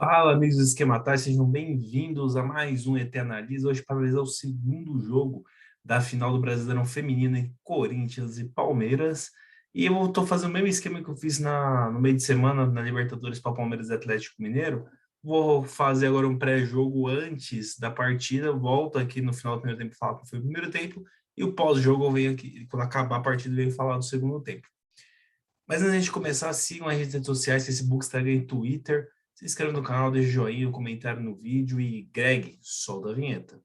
Fala, amigos do Esquematais, sejam bem-vindos a mais um ET Analisa. Hoje para analisar o segundo jogo da final do Brasileirão Feminino em Corinthians e Palmeiras. E eu estou fazendo o mesmo esquema que eu fiz no meio de semana na Libertadores para Palmeiras e Atlético Mineiro. Vou fazer agora um pré-jogo antes da partida, volto aqui no final do primeiro tempo falar como foi o primeiro tempo, e o pós-jogo eu venho aqui, quando acabar a partida, eu venho falar do segundo tempo. Mas antes de começar, sigam as redes sociais, Facebook, Instagram e Twitter. Se inscreva no canal, deixe joinha, comentário no vídeo e Greg, solta a vinheta.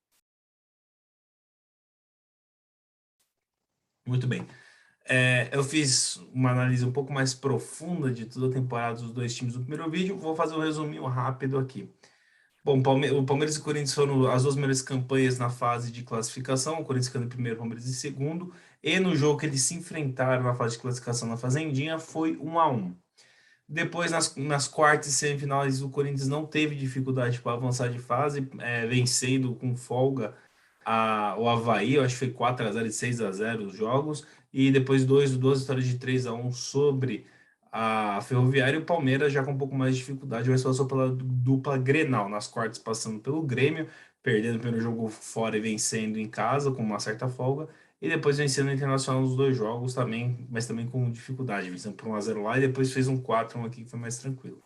Muito bem. Eu fiz uma análise um pouco mais profunda de toda a temporada dos dois times no primeiro vídeo. Vou fazer um resuminho rápido aqui. Bom, o Palmeiras e o Corinthians foram as duas melhores campanhas na fase de classificação. O Corinthians ficando em primeiro, o Palmeiras em segundo. E no jogo que eles se enfrentaram na fase de classificação na Fazendinha, foi 1-1. Depois, nas quartas e semifinais, o Corinthians não teve dificuldade para avançar de fase, vencendo com folga o Avaí. Eu acho que foi 4-0 e 6-0 os jogos. E depois duas vitórias de 3-1 sobre a Ferroviária. E o Palmeiras já com um pouco mais de dificuldade, mas passou pela dupla Grenal. Nas quartas, passando pelo Grêmio, perdendo o primeiro jogo fora e vencendo em casa com uma certa folga. E depois vencendo o Internacional nos dois jogos também, mas também com dificuldade, vencendo por 1-0 lá e depois fez um 4-1 aqui que foi mais tranquilo.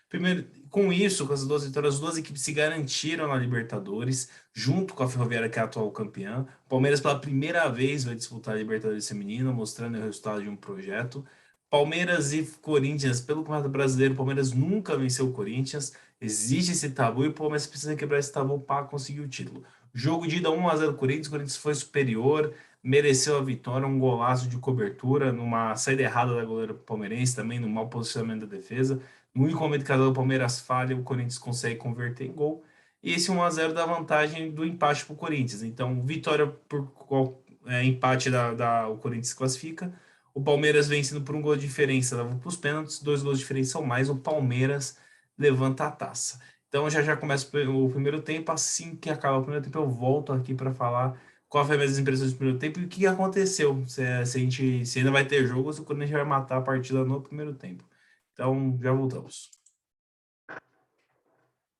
Primeiro, com isso, com as duas vitórias, as duas equipes se garantiram na Libertadores, junto com a Ferroviária, que é a atual campeã. O Palmeiras, pela primeira vez, vai disputar a Libertadores Feminina, mostrando o resultado de um projeto. Palmeiras e Corinthians, pelo Campeonato Brasileiro, o Palmeiras nunca venceu o Corinthians. Existe esse tabu e o Palmeiras precisa quebrar esse tabu para conseguir o título. Jogo de ida 1-0 Corinthians, o Corinthians foi superior, mereceu a vitória, um golaço de cobertura, numa saída errada da goleira palmeirense, também no mau posicionamento da defesa. No único momento que o Palmeiras falha, o Corinthians consegue converter em gol. E esse 1-0 dá vantagem do empate para o Corinthians. Então, vitória por empate o Corinthians se classifica. O Palmeiras vencendo por um gol de diferença, leva para os pênaltis, 2 gols de diferença ou mais, o Palmeiras levanta a taça. Então já começa o primeiro tempo. Assim que acaba o primeiro tempo, eu volto aqui para falar qual foi as impressões do primeiro tempo e o que aconteceu. Se ainda vai ter jogo ou se o Corinthians vai matar a partida no primeiro tempo. Então, já voltamos.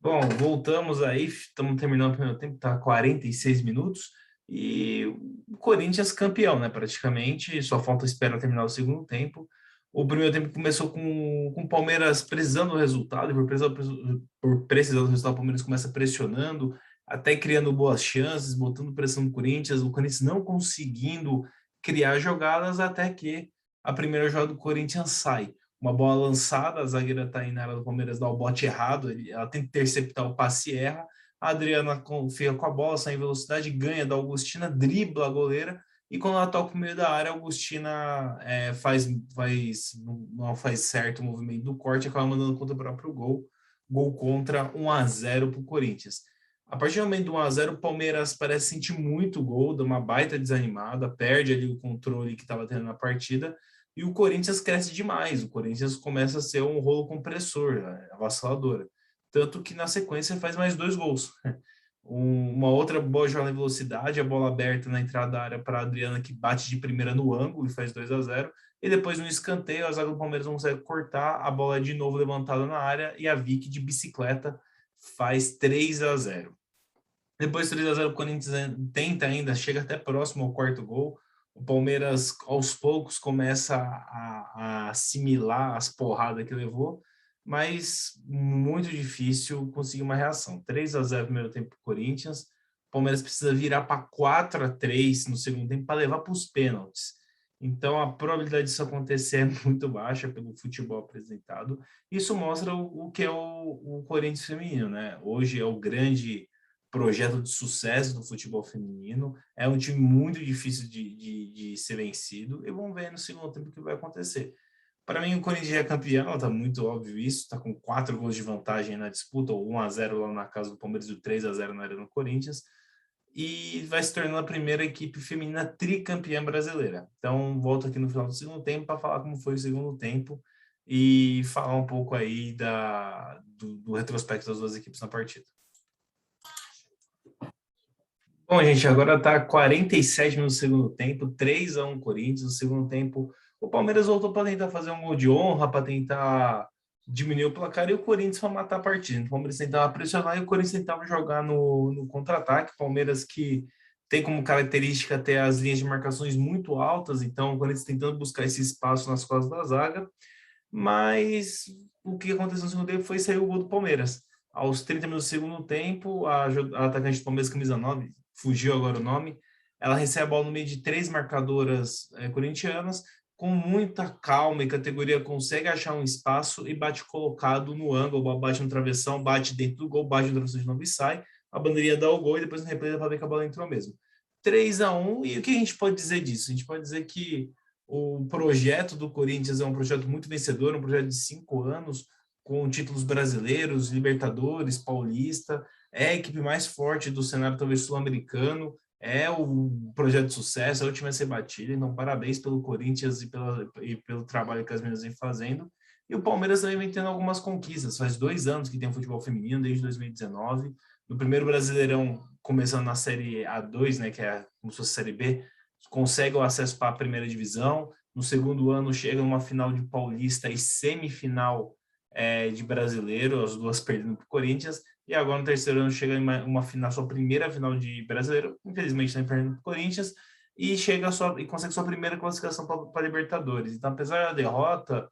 Bom, voltamos aí, estamos terminando o primeiro tempo, tá 46 minutos, e o Corinthians campeão, né, praticamente, só falta esperar terminar o segundo tempo. O primeiro tempo começou com o Palmeiras precisando do resultado, e por precisar do resultado, o Palmeiras começa pressionando, até criando boas chances, botando pressão no Corinthians, o Corinthians não conseguindo criar jogadas, até que a primeira jogada do Corinthians sai uma bola lançada, a zagueira tá aí na área do Palmeiras, dá o bote errado, ela tenta interceptar o passe e erra, a Adriana confia com a bola, sai em velocidade, ganha da Augustina, dribla a goleira, e quando ela toca no meio da área, a Augustina não faz certo o movimento do corte, acaba mandando contra o próprio gol contra 1-0 para o Corinthians. A partir do momento do 1-0, o Palmeiras parece sentir muito gol, dá uma baita desanimada, perde ali o controle que estava tendo na partida, e o Corinthians cresce demais. O Corinthians começa a ser um rolo compressor, avassaladora. Tanto que na sequência faz mais 2 gols. Uma outra boa jogada em velocidade, a bola aberta na entrada da área para a Adriana, que bate de primeira no ângulo e faz 2-0. E depois no escanteio, a zaga do Palmeiras não consegue cortar, a bola é de novo levantada na área e a Vicky de bicicleta faz 3-0. Depois 3-0 o Corinthians tenta ainda, chega até próximo ao quarto gol. O Palmeiras, aos poucos, começa a assimilar as porradas que levou, mas muito difícil conseguir uma reação. 3-0 no primeiro tempo para o Corinthians. O Palmeiras precisa virar para 4-3 no segundo tempo para levar para os pênaltis. Então, a probabilidade disso acontecer é muito baixa pelo futebol apresentado. Isso mostra o que é o Corinthians feminino, né? Hoje é o grande projeto de sucesso do futebol feminino. É um time muito difícil de ser vencido. E vamos ver no segundo tempo o que vai acontecer. Para mim, o Corinthians é campeão, tá muito óbvio isso. Tá com 4 gols de vantagem na disputa, ou 1-0 lá na casa do Palmeiras e o 3-0 na Arena do Corinthians. E vai se tornando a primeira equipe feminina tricampeã brasileira. Então, volto aqui no final do segundo tempo para falar como foi o segundo tempo e falar um pouco aí do retrospecto das duas equipes na partida. Bom, gente, agora tá 47 no segundo tempo, 3-1 Corinthians. No segundo tempo, o Palmeiras voltou para tentar fazer um gol de honra, para tentar diminuiu o placar e o Corinthians foi matar a partida. Então, o Palmeiras tentava pressionar e o Corinthians tentava jogar no contra-ataque. Palmeiras que tem como característica ter as linhas de marcações muito altas, então o Corinthians tentando buscar esse espaço nas costas da zaga, mas o que aconteceu no segundo tempo foi sair o gol do Palmeiras. Aos 30 minutos do segundo tempo, a atacante do Palmeiras, camisa 9, fugiu agora o nome, ela recebe a bola no meio de três marcadoras corintianas, com muita calma e categoria consegue achar um espaço e bate colocado no ângulo, bate no travessão, bate dentro do gol, bate no travessão de novo e sai. A bandeirinha dá o gol e depois no replay dá para ver que a bola entrou mesmo. 3-1, e o que a gente pode dizer disso? A gente pode dizer que o projeto do Corinthians é um projeto muito vencedor, um projeto de 5 anos, com títulos brasileiros, Libertadores, Paulista, é a equipe mais forte do cenário talvez sul-americano, é o projeto de sucesso, é o time a ser batido, então parabéns pelo Corinthians e pelo trabalho que as meninas vêm fazendo. E o Palmeiras também vem tendo algumas conquistas, faz 2 anos que tem futebol feminino, desde 2019, no primeiro Brasileirão, começando na Série A2, né, que é como se fosse a Série B, consegue o acesso para a primeira divisão, no segundo ano chega numa final de Paulista e semifinal de Brasileiro, as duas perdendo para o Corinthians, e agora no terceiro ano chega em uma final, sua primeira final de Brasileiro, infelizmente não perdendo para o Corinthians, e chega e consegue sua primeira classificação para Libertadores. Então, apesar da derrota,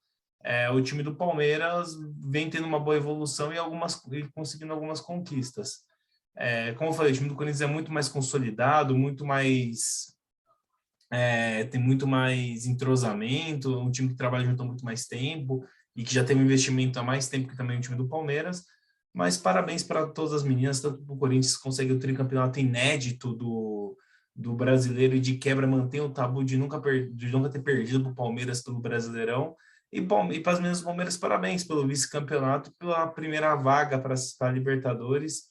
o time do Palmeiras vem tendo uma boa evolução e conseguindo algumas conquistas. Como eu falei, o time do Corinthians é muito mais consolidado, tem muito mais entrosamento, um time que trabalha junto há muito mais tempo e que já tem um investimento há mais tempo que também o time do Palmeiras. Mas parabéns para todas as meninas, tanto o Corinthians consegue o tricampeonato inédito do brasileiro e de quebra mantém o tabu de nunca ter perdido para o Palmeiras pelo Brasileirão. E para as meninas do Palmeiras, parabéns pelo vice-campeonato, pela primeira vaga para a Libertadores.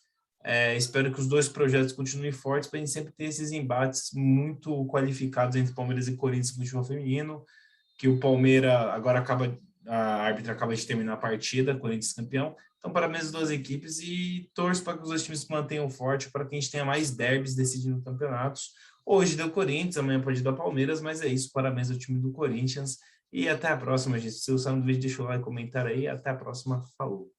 Espero que os dois projetos continuem fortes para a gente sempre ter esses embates muito qualificados entre Palmeiras e Corinthians no futebol feminino, que o Palmeiras agora a árbitra acaba de terminar a partida, Corinthians campeão. Então, parabéns às duas equipes e torço para que os dois times se mantenham fortes, para que a gente tenha mais derbys decidindo campeonatos. Hoje deu Corinthians, amanhã pode dar Palmeiras, mas é isso, parabéns ao time do Corinthians e até a próxima, gente. Se você gostar do vídeo, deixa o like, comentar aí, até a próxima, falou!